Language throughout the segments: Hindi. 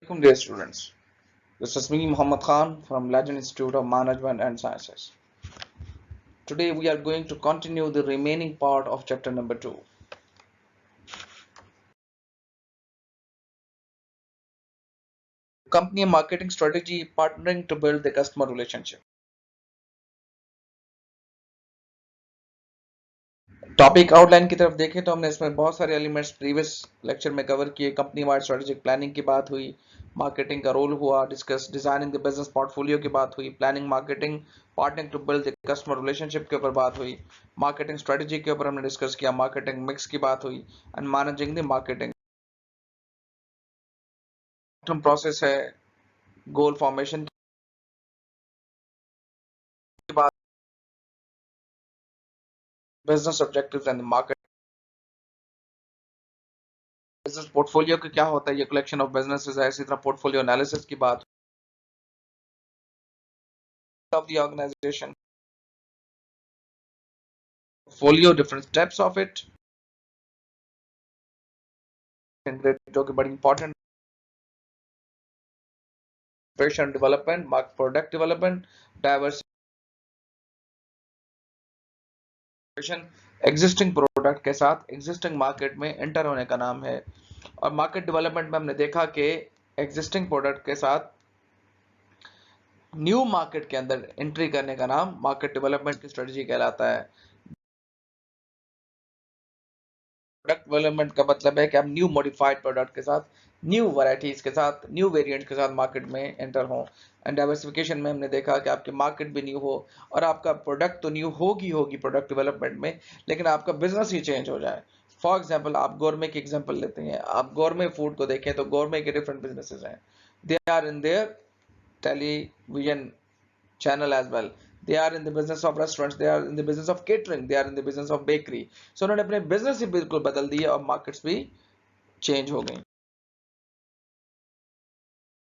Welcome, dear students. This is me, Muhammad Khan from Legend Institute of Management and Sciences. Today, we are going to continue the remaining part of chapter number 2. Company marketing strategy, partnering to build the customer relationship. Topic outline की तरफ देखें तो हमने इसमें बहुत सारे एलिमेंट्स प्रीवियस लेक्चर में कवर किए। कंपनी वाइड स्ट्रेटेजिक प्लानिंग की बात हुई, मार्केटिंग का रोल हुआ discuss, designing the business portfolio की बात हुई, planning marketing, partnering to build the customer relationship के ऊपर बात हुई, मार्केटिंग स्ट्रेटेजी के ऊपर हमने डिस्कस किया, मार्केटिंग मिक्स की बात हुई and managing the marketing process है, गोल फॉर्मेशन की बात, business objectives and market, business portfolio का क्या होता है, ये कलेक्शन ऑफ बिजनेसेस है। इसी तरह पोर्टफोलियो एनालिसिस की बात of the organisation, portfolio different steps of it, जो कि बड़ी important, patient development, market product development, diversification, existing product के साथ एग्जिस्टिंग मार्केट में एंटर होने का नाम है। और मार्केट डेवलपमेंट में हमने देखा कि एग्जिस्टिंग प्रोडक्ट के साथ न्यू मार्केट के अंदर एंट्री करने का नाम मार्केट डेवलपमेंट की स्ट्रेटजी कहलाता है। प्रोडक्ट डेवलपमेंट का मतलब है कि आप न्यू मॉडिफाइड प्रोडक्ट के साथ, न्यू वैरायटीज के साथ, न्यू वेरिएंट्स के साथ मार्केट में एंटर हो। एंड डाइवर्सिफिकेशन में हमने देखा कि आपकी मार्केट भी न्यू हो और आपका प्रोडक्ट तो न्यू होगी प्रोडक्ट डेवलपमेंट में, लेकिन आपका बिजनेस ही चेंज हो जाए। फॉर एग्जाम्पल, आप गोरमे की एग्जाम्पल लेते हैं, आप गोरमे फूड को देखें तो गोरमे के डिफरेंट बिजनेसेस हैं। They are in their television channel as well. They are in the business of restaurants, they are in the business of catering, they are in the business of bakery. So उन्होंने अपने बिजनेस ही बिल्कुल बदल दिए और मार्केट्स भी चेंज हो गई।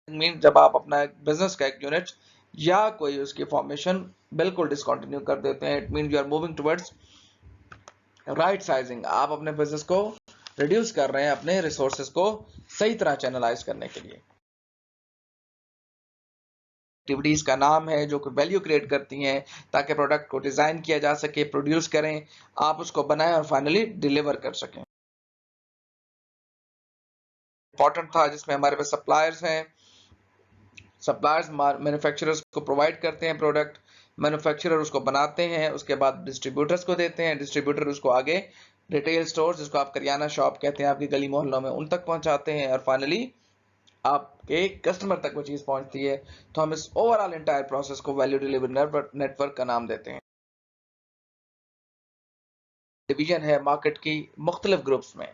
मीन जब आप अपना बिजनेस का एक यूनिट या कोई उसकी फॉर्मेशन बिल्कुल डिसकंटिन्यू कर देते हैं, it mean you are moving towards right sizing. आप अपने बिजनेस को रिड्यूस कर रहे हैं अपने रिसोर्सेज को सही तरह चैनलाइज करने के लिए। एक्टिविटीज का नाम है जो कि वैल्यू क्रिएट करती हैं ताकि प्रोडक्ट को डिजाइन किया जा सके, प्रोड्यूस करें, आप उसको बनाएं और फाइनली डिलीवर कर सकें। इंपॉर्टेंट था जिसमें हमारे पास सप्लायर्स हैं, सप्लायर्स मैन्युफैक्चरर्स को प्रोवाइड करते हैं प्रोडक्ट, मैन्युफैक्चरर उसको बनाते हैं, उसके बाद डिस्ट्रीब्यूटर्स को देते हैं, डिस्ट्रीब्यूटर उसको आगे रिटेल स्टोर जिसको आप करियाना शॉप कहते हैं आपकी गली मोहल्लों में, उन तक पहुंचाते हैं और फाइनली आपके कस्टमर तक वो चीज पहुंचती है। तो हम इस ओवरऑल एंटायर प्रोसेस को वैल्यू डिलीवरी नेटवर्क का नाम देते हैं। डिवीजन है मार्केट की मुख्तलिफ ग्रुप्स में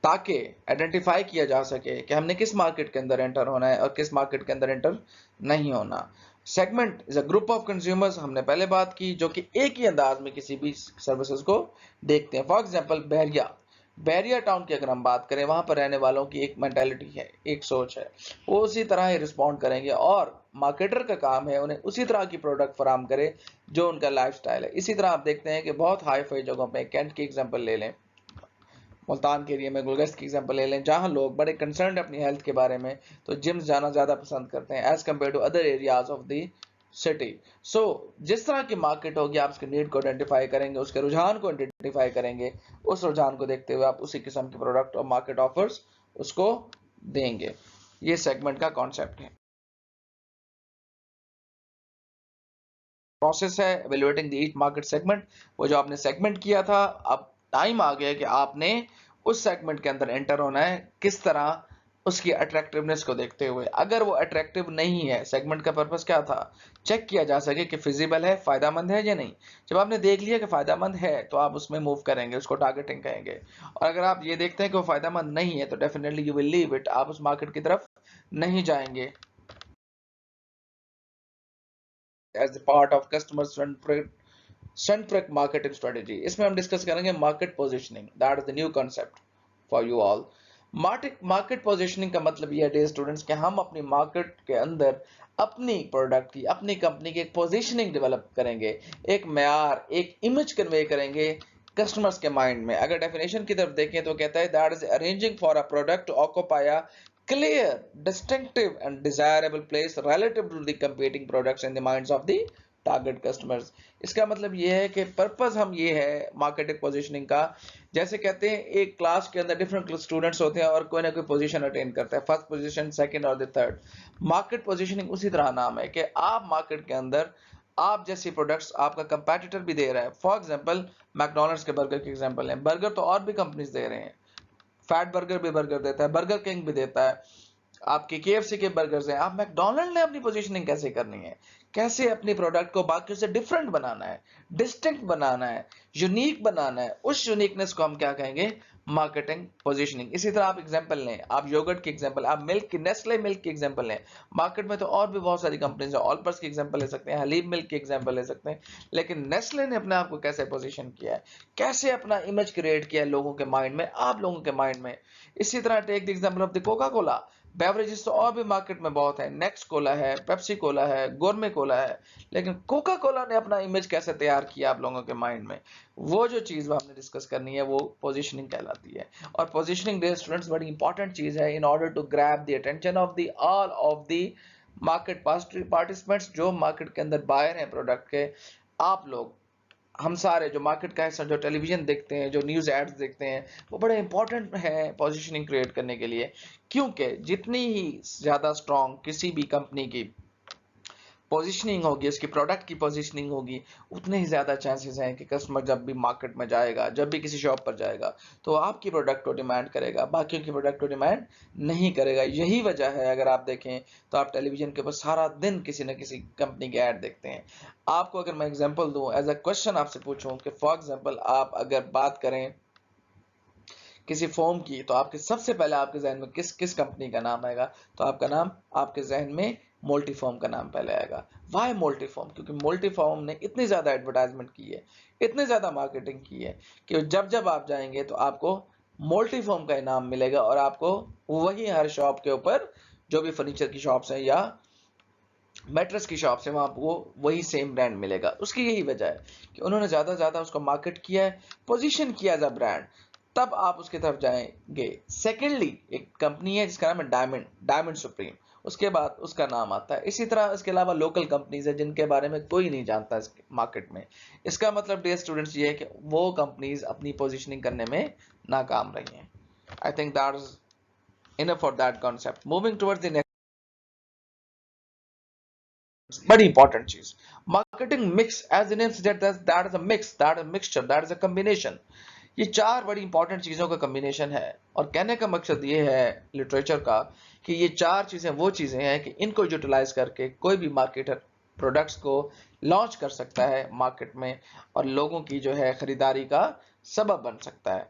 ताकि आइडेंटिफाई किया जा सके कि हमने किस मार्केट के अंदर एंटर होना है और किस मार्केट के अंदर एंटर नहीं होना। Segment is a group of consumers, हमने पहले बात की, जो कि एक ही अंदाज में किसी भी सर्विसेज को देखते हैं। For example Bahria, Bahria town की अगर हम बात करें, वहां पर रहने वालों की एक मेंटालिटी है, एक सोच है, वो उसी तरह ही रिस्पॉन्ड करेंगे और मार्केटर का काम है उन्हें उसी तरह की प्रोडक्ट फराहम करे जो उनका लाइफस्टाइल है। इसी तरह आप देखते हैं कि बहुत हाई फाई जगहों पे, कैंट की एग्जांपल ले लें, मुल्तान के एरिया में गुलगस्त की एग्जांपल ले लें, जहां लोग बड़े कंसर्न अपनी हेल्थ के बारे में, तो जिम्स जाना ज्यादा पसंद करते हैं as compare to other areas of the city. So जिस तरह की मार्केट होगी आप उसके नीड को आइडेंटिफाई करेंगे, उसके रुझान को आइडेंटिफाई करेंगे, उस रुझान को देखते हुए आप उसी किस्म के प्रोडक्ट और मार्केट ऑफर्स उसको देंगे। ये सेगमेंट का कॉन्सेप्ट है। प्रोसेस है evaluating the each market segment, वो जो आपने सेगमेंट किया था, अब टाइम आ गया कि आपने उस सेगमेंट के अंदर एंटर होना है, किस तरह उसकी अट्रैक्टिवनेस को देखते हुए। अगर वो अट्रैक्टिव नहीं है, सेगमेंट का पर्पस क्या था, चेक किया जा सके कि फिजिबल है, फायदामंद है या नहीं। जब आपने देख लिया कि फायदामंद है तो आप उसमें मूव करेंगे, उसको टारगेटिंग कहेंगे। और अगर आप ये देखते हैं कि वो फायदामंद नहीं है तो definitely you will leave it, आप उस मार्केट की तरफ नहीं जाएंगे। As the part of customer centric marketing strategy, इसमें हम डिस्कस करेंगे market positioning, that is the new concept for you all. Market positioning का मतलब ये है डियर स्टूडेंट्स कि हम अपनी मार्केट के अंदर अपनी प्रोडक्ट की, अपनी कंपनी की एक पोजीशनिंग डेवलप करेंगे, एक म्यार, एक इमेज कन्वे करेंगे कस्टमर्स के माइंड में। अगर डेफिनेशन की तरफ देखें तो कहता है that is arranging for a product to occupy a clear, distinctive and desirable place relative to the competing products in the minds of the target customers. इसका मतलब ये है कि पर्पस हम ये है मार्केटिंग पोजीशनिंग का, जैसे कहते हैं एक क्लास के अंदर डिफरेंट स्टूडेंट्स होते हैं और कोई ना कोई पोजीशन अटेन करता है, फर्स्ट पोजीशन, सेकंड और द थर्ड। मार्केट पोजीशनिंग उसी तरह नाम है कि आप मार्केट के अंदर आप जैसे प्रोडक्ट्स आपका कंपैटिटर भी दे रहा है। फॉर एग्जांपल मैकडॉनल्ड्स के बर्गर के एग्जांपल है, बर्गर तो और भी कंपनीज दे रहे हैं, फैट बर्गर भी बर्गर देता है, बर्गर किंग भी देता है, आपके केएफसी के बर्गर्स हैं। आप मैकडोनल्ड ने अपनी पोजीशनिंग कैसे करनी है, कैसे अपनी प्रोडक्ट को बाकी से डिफरेंट बनाना है, डिस्टिंक्ट बनाना है, यूनिक बनाना है, उस यूनिकनेस को हम क्या कहेंगे, मार्केटिंग पोजीशनिंग। इसी तरह आप एग्जांपल लें, आप योगर्ट की एग्जांपल, आप मिल्क की, नेस्ले मिल्क की एग्जांपल लें। मार्केट में तो और भी बहुत सारी कंपनीज है, ऑलपर्स की एग्जांपल ले सकते हैं, हलीब मिल्क की एग्जांपल ले सकते हैं, लेकिन नेस्ले ने अपने आप को कैसे पोजीशन किया है, कैसे अपना इमेज क्रिएट किया है लोगों के माइंड में, आप लोगों के माइंड में। इसी तरह take the example of the Coca Cola. Beverages तो और भी मार्केट में बहुत है, नेक्स्ट कोला है, पेप्सी कोला है, गोरमे कोला है, लेकिन कोका कोला ने अपना इमेज कैसे तैयार किया आप लोगों के माइंड में, वो जो चीज हमने डिस्कस करनी है वो पोजीशनिंग कहलाती है। और पोजीशनिंग डे स्टूडेंट्स बड़ी इंपॉर्टेंट चीज है in order to grab the attention of the all of the market participants, जो मार्केट के अंदर बायर हैं प्रोडक्ट के। आप लोग, हम सारे जो मार्केट का हिस्सा, जो टेलीविजन देखते हैं, जो न्यूज़ एड्स देखते हैं, वो बड़े इंपॉर्टेंट है पोजीशनिंग क्रिएट करने के लिए, क्योंकि जितनी ही ज़्यादा स्ट्रॉन्ग किसी भी कंपनी की पोजीशनिंग होगी, उसकी प्रोडक्ट की पोजीशनिंग होगी, उतने ही ज़्यादा चांसेस हैं कि कस्टमर जब भी मार्केट में जाएगा, जब भी किसी शॉप पर जाएगा, तो आपकी प्रोडक्ट को डिमांड करेगा, बाकियों की प्रोडक्ट को डिमांड नहीं करेगा। यही वजह है, अगर आप देखें तो आप टेलीविजन के ऊपर सारा दिन किसी न किसी कंपनी के ऐड देखते हैं। आपको अगर मैं एग्जाम्पल दूँ, एज अ क्वेश्चन आपसे पूछूं कि फॉर एग्जाम्पल आप अगर बात करें किसी फॉर्म की, तो आपके सबसे पहले आपके जहन में किस किस कंपनी का नाम आएगा, तो आपका नाम, आपके जहन में मोल्टीफॉर्म का नाम पहले आएगा। वाई मोल्टीफॉर्म? क्योंकि मोल्टीफॉर्म ने इतनी ज्यादा एडवर्टाइजमेंट की है, इतनी ज्यादा मार्केटिंग की है कि जब जब आप जाएंगे तो आपको मोल्टीफॉर्म का इनाम मिलेगा, और आपको वही हर शॉप के ऊपर, जो भी फर्नीचर की शॉप्स हैं या मैट्रेस की शॉप से, वहां आपको वही सेम ब्रांड मिलेगा। उसकी यही वजह है कि उन्होंने ज्यादा ज्यादा उसको मार्केट किया है, पोजीशन किया एज अ ब्रांड, तब आप उसकी तरफ जाएंगे। सेकेंडली एक कंपनी है जिसका नाम है डायमंड, डायमंड सुप्रीम, उसके बाद उसका नाम आता है। इसी तरह इसके अलावा लोकल कंपनीज है जिनके बारे में कोई नहीं जानता इस मार्केट में। इसका मतलब डियर स्टूडेंट्स ये है कि वो कंपनीज अपनी पोजिशनिंग करने में नाकाम रही हैं। I think that is enough for that concept. Moving towards the बड़ी इंपॉर्टेंट चीज, marketing mix, as the name suggest, that is a mix, that is mixture, that is a combination. ये चार बड़ी इंपॉर्टेंट चीजों का कॉम्बिनेशन है, और कहने का मकसद ये है लिटरेचर का कि ये चार चीजें वो चीजें हैं कि इनको यूटिलाइज करके कोई भी मार्केटर प्रोडक्ट्स को लॉन्च कर सकता है मार्केट में, और लोगों की जो है खरीदारी का सबब बन सकता है।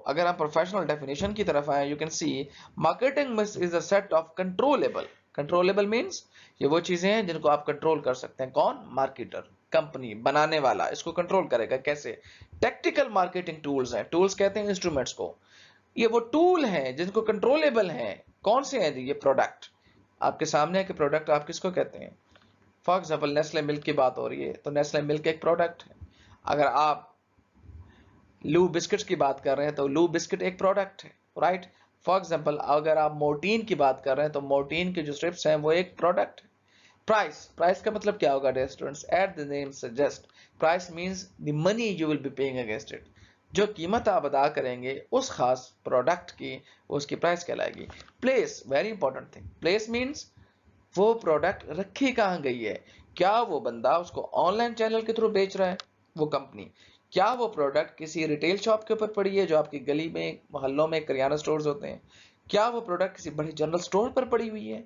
अगर हम प्रोफेशनल डेफिनेशन की तरफ आए, you can see marketing mix is a set of controllable, controllable means ये वो चीजें हैं जिनको आप कंट्रोल कर सकते हैं। कौन? मार्केटर, कंपनी, बनाने वाला इसको कंट्रोल करेगा। कैसे? टेक्निकल मार्केटिंग टूल्स हैं, टूल्स कहते हैं इंस्ट्रूमेंट्स को, ये वो टूल हैं जिनको कंट्रोलेबल हैं। कौन से हैं? ये प्रोडक्ट आपके सामने है कि प्रोडक्ट आप किसको कहते हैं। फॉर एग्जाम्पल नेस्ले मिल्क की बात हो रही है, तो नेस्ले मिल्क एक प्रोडक्ट है। अगर आप लू बिस्किट्स की बात कर रहे हैं तो लू बिस्किट एक प्रोडक्ट है, राइट। फॉर एग्जाम्पल अगर आप मोर्टीन की बात कर रहे हैं तो मोर्टीन के जो स्ट्रिप्स हैं वो एक प्रोडक्ट है। प्राइस, प्राइस का मतलब क्या होगा dear students? At the name suggest, price means the money you will be paying against it, जो कीमत आप अदा करेंगे उस खास प्रोडक्ट की, उसकी प्राइस कहलाएगी। Place, very important thing, place means वो प्रोडक्ट रखी कहाँ गई है, क्या वो बंदा उसको ऑनलाइन चैनल के थ्रू बेच रहा है, वो कंपनी, क्या वो प्रोडक्ट किसी रिटेल शॉप के ऊपर पड़ी है जो आपकी गली में, मोहल्लों में किराना स्टोर्स होते हैं, क्या वो प्रोडक्ट किसी बड़े जनरल स्टोर पर पड़ी हुई है,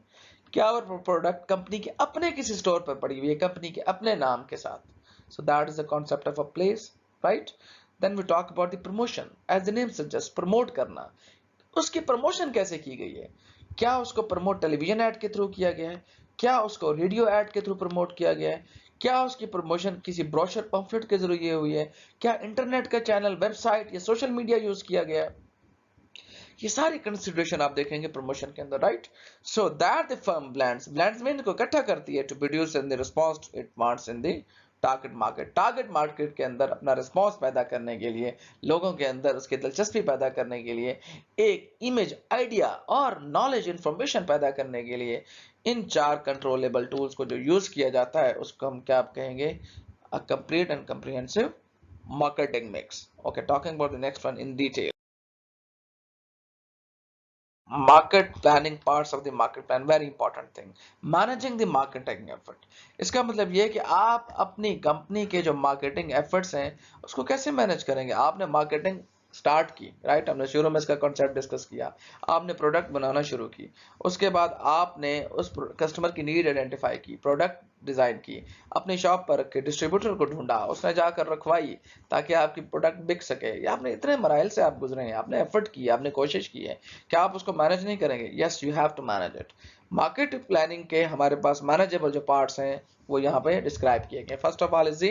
क्या वो प्रोडक्ट कंपनी के अपने किसी स्टोर पर पड़ी हुई है, कंपनी के अपने नाम के साथ। So that is the concept of a place, right. Then we talk about the promotion, as the name suggest, promote करना। उसकी प्रमोशन कैसे की गई है? क्या उसको प्रमोट टेलीविजन ऐड के थ्रू किया गया है, क्या उसको रेडियो ऐड के थ्रू प्रमोट किया गया है, क्या उसकी प्रमोशन किसी ब्रोशर पंफलेट के जरिए हुई है, क्या इंटरनेट का चैनल, वेबसाइट या सोशल मीडिया यूज किया गया है? ये सारी कंसिडरेशन आप देखेंगे प्रमोशन के अंदर, right. So that the firm blends, blends में इनको इकट्ठा करती है to produce in the response it wants in the target market के अंदर अपना रिस्पॉन्स पैदा करने के लिए, लोगों के अंदर उसकी दिलचस्पी पैदा करने के लिए, एक इमेज, आइडिया और नॉलेज, इंफॉर्मेशन पैदा करने के लिए इन 4 कंट्रोलेबल टूल्स को जो यूज किया जाता है उसको हम क्या कहेंगे? A complete and comprehensive marketing mix. Okay, talking about the next one in detail. Market planning, parts of the market plan, very important thing. Managing the marketing effort. इसका मतलब ये है कि आप अपनी कंपनी के जो मार्केटिंग एफर्ट्स हैं उसको कैसे मैनेज करेंगे? आपने मार्केटिंग स्टार्ट की, राइट? हमने शुरू में इसका कॉन्सेप्ट डिस्कस किया, आपने प्रोडक्ट बनाना शुरू की, उसके बाद आपने उस कस्टमर की नीड आइडेंटिफाई की, प्रोडक्ट डिजाइन की, अपनी शॉप पर रखे, डिस्ट्रीब्यूटर को ढूंढा, उसने जाकर रखवाई ताकि आपकी प्रोडक्ट बिक सके। या आपने इतने मराइल से आप गुजरे हैं, आपने एफर्ट की, आपने कोशिश की है, क्या आप उसको मैनेज नहीं करेंगे? Yes, you have to manage it. Market planning के हमारे पास मैनेजेबल जो पार्ट्स हैं वो यहाँ पे डिस्क्राइब किए गए। First of all is the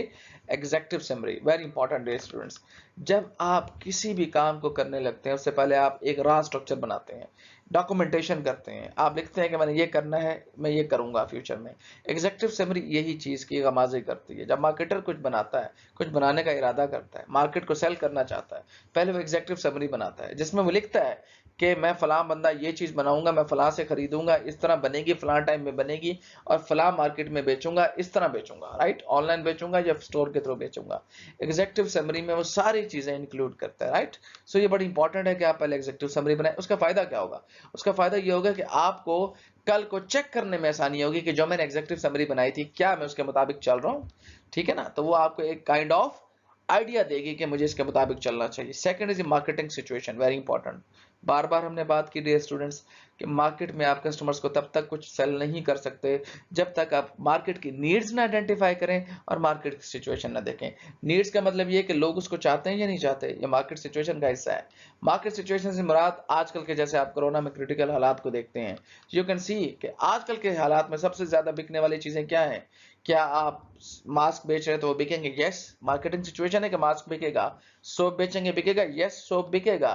executive summary, very important day students. जब आप किसी भी काम को करने लगते हैं उससे पहले आप एक रॉ स्ट्रक्चर बनाते हैं, डॉक्यूमेंटेशन करते हैं, आप लिखते हैं कि मैंने ये करना है, मैं ये करूंगा फ्यूचर में। एग्जेक्टिव समरी यही चीज की गमाजी करती है। जब मार्केटर कुछ बनाता है, कुछ बनाने का इरादा करता है, मार्केट को सेल करना चाहता है, पहले वो एग्जेक्टिव समरी बनाता है जिसमें वो लिखता है कि मैं फलां बंदा ये चीज बनाऊंगा, मैं फलां से खरीदूंगा, इस तरह बनेगी, फलां टाइम में बनेगी और फलां मार्केट में बेचूंगा, इस तरह बेचूंगा, राइट? ऑनलाइन बेचूंगा या स्टोर के थ्रू बेचूंगा। एग्जेक्टिव समरी में वो सारी चीजें इंक्लूड करता है, राइट? सो ये बड़ी इंपॉर्टेंट है कि आप पहले एग्जेक्टिव समरी बनाएं। उसका फायदा क्या होगा? उसका फायदा ये होगा कि आपको कल को चेक करने में आसानी होगी कि जो मैंने एग्जेक्टिव समरी बनाई थी क्या मैं उसके मुताबिक चल रहा हूँ, ठीक है ना? तो वो आपको एक काइंड ऑफ आइडिया देगी कि मुझे इसके मुताबिक चलना चाहिए। Second is marketing situation, very important. बार बार हमने बात की डियर स्टूडेंट्स कि मार्केट में आप कस्टमर्स को तब तक कुछ सेल नहीं कर सकते जब तक आप मार्केट की नीड्स ना आइडेंटिफाई करें और मार्केट की सिचुएशन ना देखें। नीड्स का मतलब ये कि लोग उसको चाहते हैं या नहीं चाहते, ये मार्केट सिचुएशन का हिस्सा है। मार्केट सिचुएशन से मुराद आजकल के, जैसे आप कोरोना में क्रिटिकल हालात को देखते हैं, यू कैन सी कि आजकल के हालात में सबसे ज्यादा बिकने वाली चीजें क्या हैं? क्या आप मास्क बेच रहे हैं तो वो बिकेंगे? यस, मार्केटिंग सिचुएशन है कि मास्क बिकेगा। सोप बेचेंगे, बिकेगा? यस, सोप बिकेगा।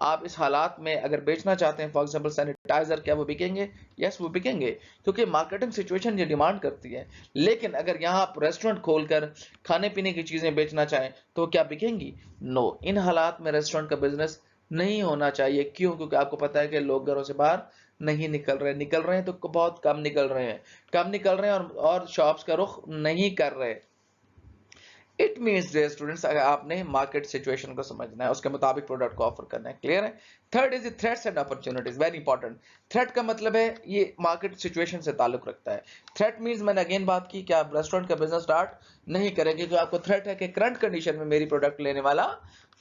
आप इस हालात में अगर बेचना चाहते हैं, फॉर एग्जांपल सैनिटाइजर, क्या वो बिकेंगे? यस, वो बिकेंगे, क्योंकि मार्केटिंग सिचुएशन ये डिमांड करती है। लेकिन अगर यहाँ आप रेस्टोरेंट खोलकर खाने पीने की चीजें बेचना चाहें तो क्या बिकेंगी? नो। इन हालात में रेस्टोरेंट का बिजनेस नहीं होना चाहिए। क्यों? क्योंकि आपको पता है कि लोग घरों से बाहर नहीं निकल रहे हैं तो बहुत कम निकल रहे हैं, और शॉप्स का रुख नहीं कर रहे। इट मीन्स डियर स्टूडेंट्स, अगर आपने मार्केट सिचुएशन को समझना है, उसके मुताबिक प्रोडक्ट को ऑफर करना है। क्लियर है? Third is threats and opportunities, very important. Threat का मतलब है ये मार्केट सिचुएशन से ताल्लुक रखता है। थ्रेट मीन्स मैंने अगेन बात की कि आप रेस्टोरेंट का बिजनेस स्टार्ट नहीं करेंगे क्योंकि आपको थ्रेट है कि करंट कंडीशन में मेरी प्रोडक्ट लेने वाला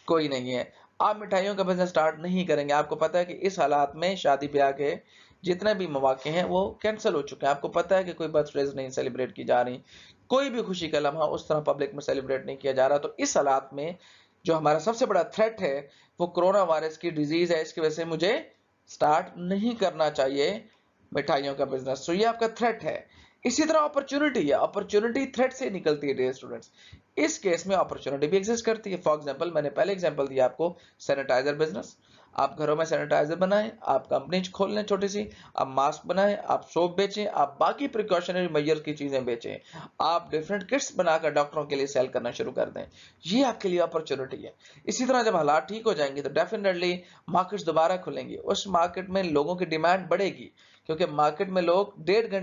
कोई नहीं है। आप मिठाइयों का बिजनेस स्टार्ट नहीं करेंगे, आपको पता है कि इस हालात में शादी ब्याह के जितने भी मौके हैं वो कैंसिल हो चुके हैं। आपको पता है कि कोई बर्थडेज नहीं सेलिब्रेट की जा रही, कोई भी खुशी का लम्हा उस तरह पब्लिक में सेलिब्रेट नहीं किया जा रहा। तो इस हालात में जो हमारा सबसे बड़ा थ्रेट है वो कोरोना वायरस की डिजीज है, इसकी वजह से मुझे स्टार्ट नहीं करना चाहिए मिठाइयों का बिजनेस। तो ये आपका थ्रेट है। इसी तरह अपॉर्चुनिटी है, अपॉर्चुनिटी थ्रेट से निकलती है डियर स्टूडेंट्स। इस केस में अपॉर्चुनिटी भी एग्जिस्ट करती है। फॉर एग्जांपल, मैंने पहले एग्जांपल दिया आपको सैनिटाइजर बिजनेस। आप घरों में सैनिटाइजर बनाएं, आप कंपनी खोल लें छोटी सी, आप मास्क बनाएं, आप सोप बेचें, आप बाकी प्रिकॉशनरी मेजर की चीजें बेचें, आप डिफरेंट किट्स बनाकर डॉक्टरों के लिए सेल करना शुरू कर दें। ये आपके लिए अपॉर्चुनिटी है। इसी तरह जब हालात ठीक हो जाएंगे तो डेफिनेटली मार्केट्स दोबारा खुलेंगे, उस मार्केट में लोगों की डिमांड बढ़ेगी क्योंकि मार्केट में लोग डेढ़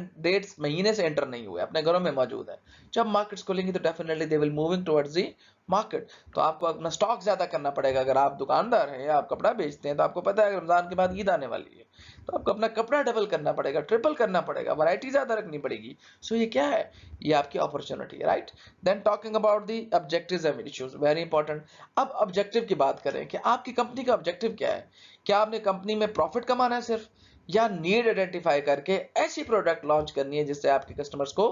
महीने से एंटर नहीं हुए, अपने घरों में मौजूद है। जब मार्केट्स खुलेंगी तो definitely they will moving towards the market. तो आपको अपना स्टॉक ज्यादा करना पड़ेगा। अगर आप दुकानदार हैं या आप कपड़ा बेचते हैं तो आपको पता है रमजान के बाद ईद आने वाली है, तो आपको अपना कपड़ा डबल करना पड़ेगा, ट्रिपल करना पड़ेगा, वैरायटी ज्यादा रखनी पड़ेगी। सो ये क्या है? ये आपकी अपॉर्चुनिटी है, right? Then talking about the objectives and issues, very important. अब ऑब्जेक्टिव की बात करें कि आपकी कंपनी का ऑब्जेक्टिव क्या है। क्या आपने कंपनी में प्रॉफिट कमाना है सिर्फ, या नीड आइडेंटिफाई करके ऐसी प्रोडक्ट लॉन्च करनी है जिससे आपके कस्टमर्स को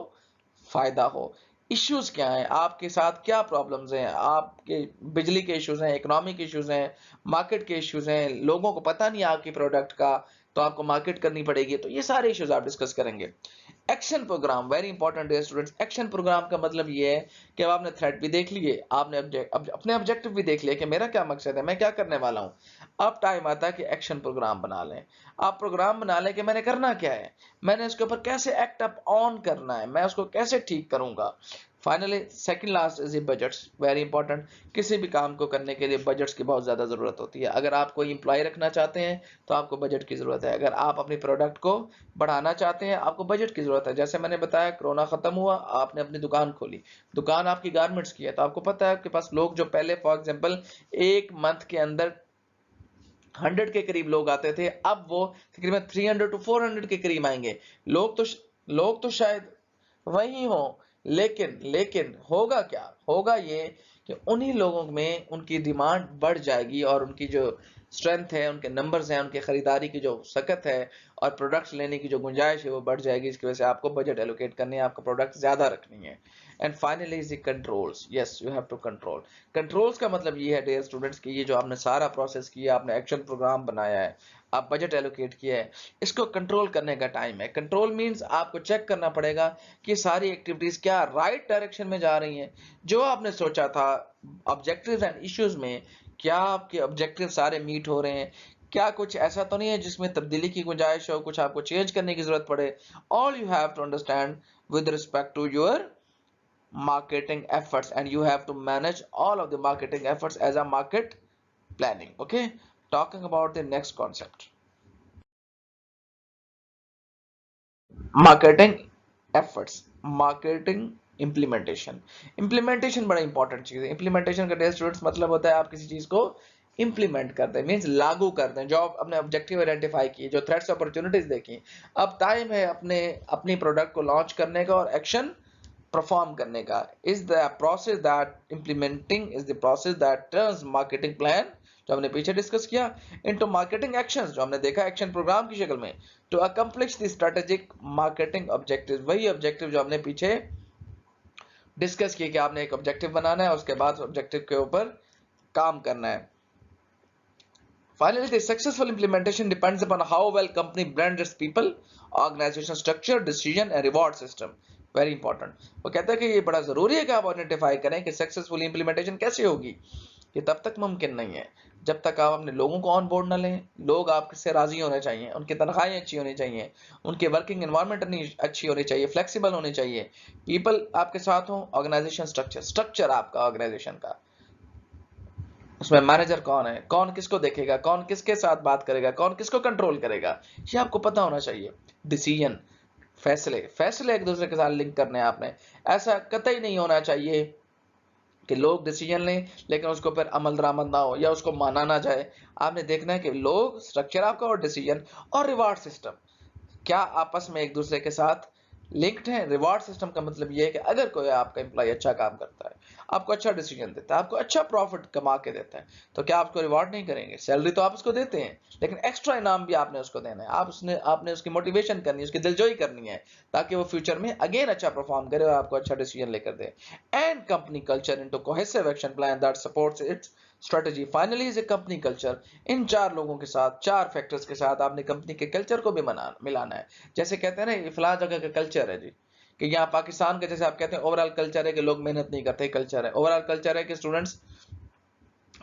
फायदा हो। इश्यूज क्या हैं, आपके साथ क्या प्रॉब्लम्स हैं, आपके बिजली के इश्यूज हैं, इकोनॉमिक इश्यूज हैं, मार्केट के इश्यूज हैं, लोगों को पता नहीं है आपकी प्रोडक्ट का तो आपको मार्केट करनी पड़ेगी। तो ये सारे इश्यूज आप डिस्कस करेंगे। एक्शन प्रोग्राम, वेरी इंपॉर्टेंट है स्टूडेंट्स। एक्शन प्रोग्राम का मतलब ये है कि अब आपने थ्रेट भी देख लिए, आपने अपने ऑब्जेक्टिव भी देख लिया कि मेरा क्या मकसद है, मैं क्या करने वाला हूं। अब टाइम आता है कि एक्शन प्रोग्राम बना लें। आप प्रोग्राम बना लें कि मैंने करना क्या है, मैंने इसके ऊपर कैसे एक्ट अप ऑन करना है, मैं उसको कैसे ठीक करूंगा। Finally second last is budgets, very important. किसी भी काम को करने के लिए बजट्स की बहुत ज़्यादा ज़रूरत होती है। अगर आप कोई एम्प्लॉय रखना चाहते हैं तो आपको बजट की ज़रूरत है। अगर आप अपनी प्रोडक्ट को बढ़ाना चाहते हैं आपको बजट की ज़रूरत है। जैसे मैंने बताया, कोरोना ख़त्म हुआ, आपने अपनी दुकान खोली, दुकान आपकी गारमेंट्स की है, तो आपको पता है आपके पास लोग जो पहले फॉर एग्जाम्पल एक मंथ के अंदर 100 के करीब लोग आते थे, अब वो तकरीबन 300 टू 400 के करीब आएंगे। लोग तो शायद वही हो, लेकिन लेकिन होगा क्या, होगा ये कि उन्हीं लोगों में उनकी डिमांड बढ़ जाएगी और उनकी जो स्ट्रेंथ है, उनके नंबर्स हैं, उनके खरीदारी की जो सकत है और प्रोडक्ट्स लेने की जो गुंजाइश है वो बढ़ जाएगी। इसकी वजह से आपको बजट एलोकेट करनी है, आपको प्रोडक्ट ज्यादा रखनी है। And finally is the controls, yes you have to control. Controls का मतलब ये है डियर स्टूडेंट्स कि ये जो आपने सारा प्रोसेस किया, आपने एक्शन प्रोग्राम बनाया है, आप बजट एलोकेट किया है, इसको कंट्रोल करने का टाइम है। कंट्रोल मींस आपको चेक करना पड़ेगा कि सारी एक्टिविटीज क्या राइट डायरेक्शन में जा रही हैं। जो आपने सोचा था ऑब्जेक्टिव्स एंड इश्यूज में, क्या आपके ऑब्जेक्टिव सारे मीट हो रहे हैं, क्या कुछ ऐसा तो नहीं है जिसमें तब्दीली की गुंजाइश हो, कुछ आपको चेंज करने की जरूरत पड़े। All you have to understand with respect to your marketing efforts, and you have to manage all of the marketing efforts as a market planning. Okay, talking about the next concept, marketing efforts, marketing implementation। implementation बड़ा इंपॉर्टेंट चीज है। implementation का डेयर स्टूडेंट्स मतलब होता है आप किसी चीज को इंप्लीमेंट करते हैं, मींस लागू करते हैं। जो आपने ऑब्जेक्टिव आइडेंटिफाई किए, जो थ्रेट्स अपॉर्चुनिटीज देखी, अब टाइम है अपनी प्रोडक्ट को लॉन्च करने का और एक्शन परफॉर्म करने का। Is the process that implementing is the process that turns marketing plan, जो हमने पीछे डिस्कस किया, इनटू मार्केटिंग एक्शंस, जो हमने देखा एक्शन प्रोग्राम की शक्ल में, to accomplish the strategic marketing objective. वही ऑब्जेक्टिव जो हमने पीछे डिस्कस किया कि आपने एक ऑब्जेक्टिव बनाना है, उसके बाद ऑब्जेक्टिव के ऊपर काम करना है। Finally, the successful implementation depends upon how well company blends its people, organization structure, decision and reward system. Very important. वो कहता है कि ये बड़ा जरूरी है कि आप आइडेंटिफाई करें कि सक्सेसफुल इंप्लीमेंटेशन कैसे होगी। ये तब तक मुमकिन नहीं है जब तक आप अपने लोगों को ऑन बोर्ड ना लें। लोग आपसे राजी होने चाहिए, उनकी तनख्वाहें अच्छी होनी चाहिए, उनके वर्किंग एनवायरनमेंट अच्छी होनी चाहिए, फ्लेक्सिबल होनी चाहिए, पीपल आपके साथ हो, ऑर्गेनाइजेशन स्ट्रक्चर आपका ऑर्गेनाइजेशन का, उसमें मैनेजर कौन है, कौन किसको देखेगा, कौन किसके साथ बात करेगा, कौन किसको कंट्रोल करेगा, ये आपको पता होना चाहिए। डिसीजन, फैसले फैसले एक दूसरे के साथ लिंक करने हैं आपने। ऐसा कतई नहीं होना चाहिए कि लोग डिसीजन लें लेकिन उसको फिर अमल दरामद ना हो या उसको माना ना जाए। आपने देखना है कि लोग, स्ट्रक्चर आपका और डिसीजन और रिवार्ड सिस्टम क्या आपस में एक दूसरे के साथ लिंक्ड है। रिवार्ड सिस्टम का मतलब ये है कि अगर कोई आपका एम्प्लॉय अच्छा काम करता है, आपको अच्छा डिसीजन देता है, आपको अच्छा प्रॉफिट कमा के देता है, तो क्या आपको रिवार्ड नहीं करेंगे? सैलरी तो आप उसको देते हैं, लेकिन एक्स्ट्रा इनाम भी आपने उसको देना है। आपने उसकी मोटिवेशन करनी है, उसकी दिलजोई करनी है, ताकि वो फ्यूचर में अगेन अच्छा परफॉर्म करे और आपको अच्छा डिसीजन लेकर दे। And company culture into cohesive action plan that supports its strategy. Finally is a company culture. इन चार लोगों के साथ, चार फैक्टर्स के साथ आपने कंपनी के कल्चर को भी मिलाना है। जैसे कहते हैं ना, ये फला जगह का कल्चर है जी, कि यहाँ पाकिस्तान का जैसे आप कहते हैं ओवरऑल कल्चर है कि लोग मेहनत नहीं करते, कल्चर है। ओवरऑल कल्चर है कि स्टूडेंट्स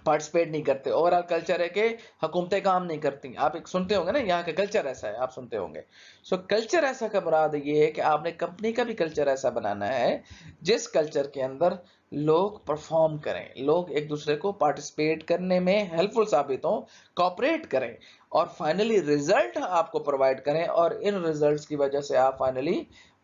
पार्टिसिपेट नहीं करते। ओवरऑल कल्चर है कि हुकूमतें काम नहीं करती। आप एक सुनते होंगे ना, यहाँ का कल्चर ऐसा है, आप सुनते होंगे। सो कल्चर ऐसा का मुराद ये है कि आपने कंपनी का भी कल्चर ऐसा बनाना है जिस कल्चर के अंदर लोग परफॉर्म करें, लोग एक दूसरे को पार्टिसिपेट करने में हेल्पफुल साबित हों, कॉपरेट करें और फाइनली रिजल्ट आपको प्रोवाइड करें, और इन रिजल्ट्स की वजह से आप फाइनली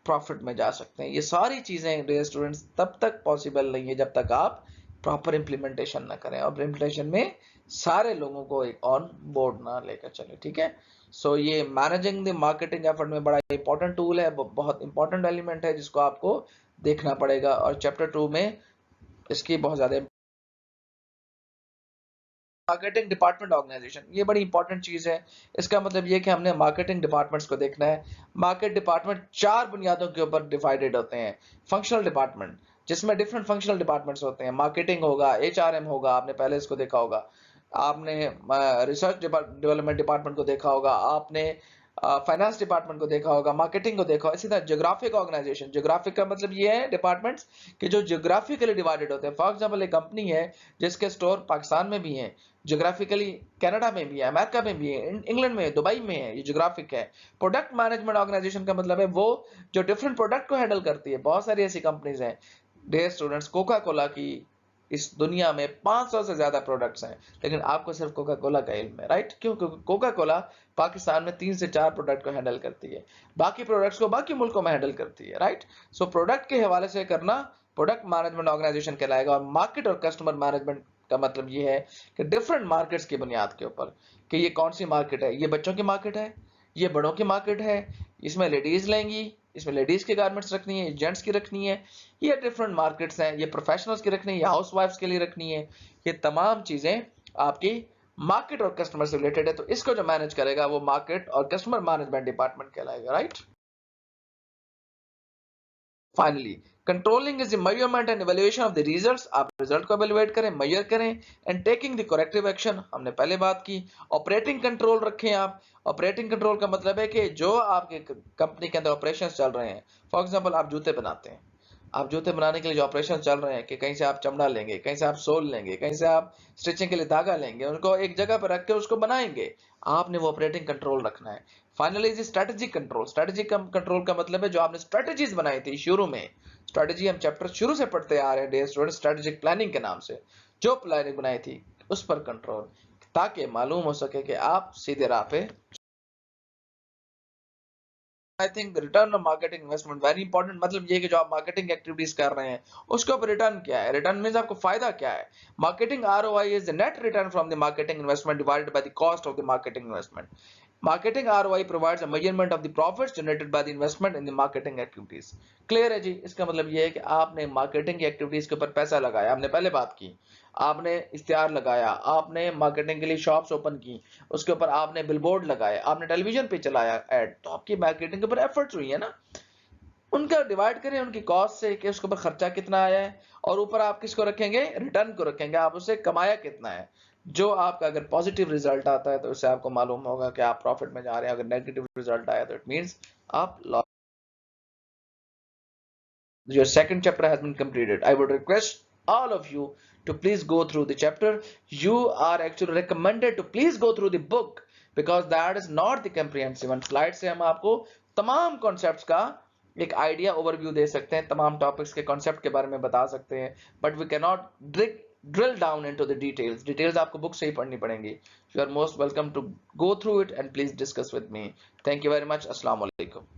प्रॉफिट में जा सकते हैं। ये सारी चीजें डियर स्टूडेंट्स तब तक पॉसिबल नहीं है जब तक आप प्रॉपर इम्प्लीमेंटेशन ना करें और इम्प्लीमेंटेशन में सारे लोगों को एक ऑन बोर्ड ना लेकर चले। ठीक है, सो ये मैनेजिंग द मार्केटिंग एफर्ट में बड़ा इंपॉर्टेंट टूल है, बहुत इंपॉर्टेंट एलिमेंट है जिसको आपको देखना पड़ेगा। और चैप्टर 2 में इसकी बहुत ज्यादा मार्केटिंग डिपार्टमेंट ऑर्गेनाइजेशन, ये बड़ी इंपॉर्टेंट चीज है। इसका मतलब ये कि हमने मार्केटिंग डिपार्टमेंट्स को देखना है। मार्केट डिपार्टमेंट चार बुनियादों के ऊपर डिवाइडेड होते हैं। फंक्शनल डिपार्टमेंट, जिसमें डिफरेंट फंक्शनल डिपार्टमेंट्स होते हैं। मार्केटिंग होगा, एचआरएम होगा, आपने पहले इसको देखा होगा, आपने रिसर्च डेवलपमेंट डिपार्टमेंट को देखा होगा, आपने फाइनेंस डिपार्टमेंट को देखा होगा, मार्केटिंग को देखा होगा। इसी तरह ज्योग्राफिक ऑर्गेनाइजेशन, ज्योग्राफिक का मतलब ये है डिपार्टमेंट्स कि जो ज्योग्राफिकली डिवाइडेड होते हैं। फॉर एग्जांपल एक कंपनी है जिसके स्टोर पाकिस्तान में भी हैं, ज्योग्राफिकली कनाडा में भी है, अमेरिका में भी है, इंग्लैंड में, दुबई में है, ये ज्योग्राफिक है। प्रोडक्ट मैनेजमेंट ऑर्गेनाइजेशन का मतलब है वो जो डिफरेंट प्रोडक्ट को हैंडल करती है। बहुत सारी ऐसी कंपनीज हैं डियर स्टूडेंट्स, कोका कोला की इस दुनिया में 500 से ज्यादा प्रोडक्ट्स हैं, लेकिन आपको सिर्फ कोका कोला का इल्म है, राइट? क्यों? क्योंकि कोका कोला पाकिस्तान में 3 से 4 प्रोडक्ट को हैंडल करती है, बाकी प्रोडक्ट्स को बाकी मुल्कों में हैंडल करती है, राइट? सो प्रोडक्ट के हवाले से करना प्रोडक्ट मैनेजमेंट ऑर्गेनाइजेशन कहलाएगा। और मार्केट और कस्टमर मैनेजमेंट का मतलब ये है कि डिफरेंट मार्केट्स की बुनियाद के ऊपर कि ये कौन सी मार्केट है, ये बच्चों की मार्केट है, ये बड़ों की मार्केट है, इसमें लेडीज लेंगी, इसमें लेडीज की गारमेंट्स रखनी है, जेंट्स की रखनी है, ये डिफरेंट मार्केट्स हैं, ये प्रोफेशनल्स की रखनी है, ये हाउस वाइफ्स के लिए रखनी है, ये तमाम चीजें आपकी मार्केट और कस्टमर से रिलेटेड है। तो इसको जो मैनेज करेगा वो मार्केट और कस्टमर मैनेजमेंट डिपार्टमेंट कहलाएगा, right? Finally, controlling is the measurement and evaluation of the results. आप रिजल्ट को इवैल्यूएट करें, मेजर करें, and taking the corrective action, हमने पहले बात की। ऑपरेटिंग कंट्रोल रखें आप। ऑपरेटिंग कंट्रोल का मतलब है कि जो आपके कंपनी के अंदर ऑपरेशंस चल रहे हैं, फॉर एग्जांपल आप जूते बनाते हैं, आप जूते बनाने के लिए जो ऑपरेशन चल रहे हैं कि कहीं से आप चमड़ा लेंगे, कहीं से आप सोल लेंगे, कहीं से आप स्टिचिंग के लिए धागा लेंगे, उनको एक जगह पर रख के उसको बनाएंगे, आपने वो ऑपरेटिंग कंट्रोल रखना है। फाइनली जी स्ट्रेटेजिक कंट्रोल। स्ट्रेटेजिक कंट्रोल का मतलब है जो आपने स्ट्रेटेजीज बनाई थी शुरू में, स्ट्रेटेजी हम चैप्टर शुरू से पढ़ते आ रहे हैं डियर स्टूडेंट, स्ट्रेटेजिक प्लानिंग के नाम से, जो प्लानिंग बनाई थी उस पर कंट्रोल, ताकि मालूम हो सके कि आप सीधे राह पे। I think return of marketing investment very important. मतलब ये कि जो आप मार्केटिंग एक्टिविटीज कर रहे हैं उसके ऊपर रिटर्न क्या है, रिटर्न मींस आपको फायदा क्या है। Marketing ROI is the net return from the marketing investment divided by the cost of the marketing investment. Marketing ROI provides a measurement of the profits generated by the investment in the marketing activities। Clear है जी? इसका मतलब ये है कि आपने मार्केटिंग की एक्टिविटीज के ऊपर पैसा लगाया, हमने पहले बात की, आपने इश्तिहार लगाया, आपने मार्केटिंग के लिए शॉप्स ओपन की, उसके ऊपर आपने बिलबोर्ड लगाए, आपने टेलीविजन पे चलाया एड, तो आपकी मार्केटिंग के ऊपर एफर्ट्स हुई है ना। उनका डिवाइड करें उनकी कॉस्ट से कि उसके ऊपर खर्चा कितना आया है, और ऊपर आप किसको रखेंगे, रिटर्न को रखेंगे, आप उससे कमाया कितना है। जो आपका अगर पॉजिटिव रिजल्ट आता है तो उससे आपको मालूम होगा कि आप प्रॉफिट में जा रहे हैं, अगर नेगेटिव रिजल्ट आया तो इट मींस आप loss. Your second chapter has been completed. I would request all of you to please go through the chapter. You are actually recommended to please go through the book because that is not the comprehensive one. Slide से हम आपको तमाम concepts का एक आइडिया ओवरव्यू दे सकते हैं, तमाम टॉपिक्स के कॉन्सेप्ट के बारे में बता सकते हैं, but we can not drill down into the details. Details आपको बुक से ही पढ़नी पड़ेंगी. You are most welcome to go through it and please discuss with me. Thank you very much. Assalamu alaikum.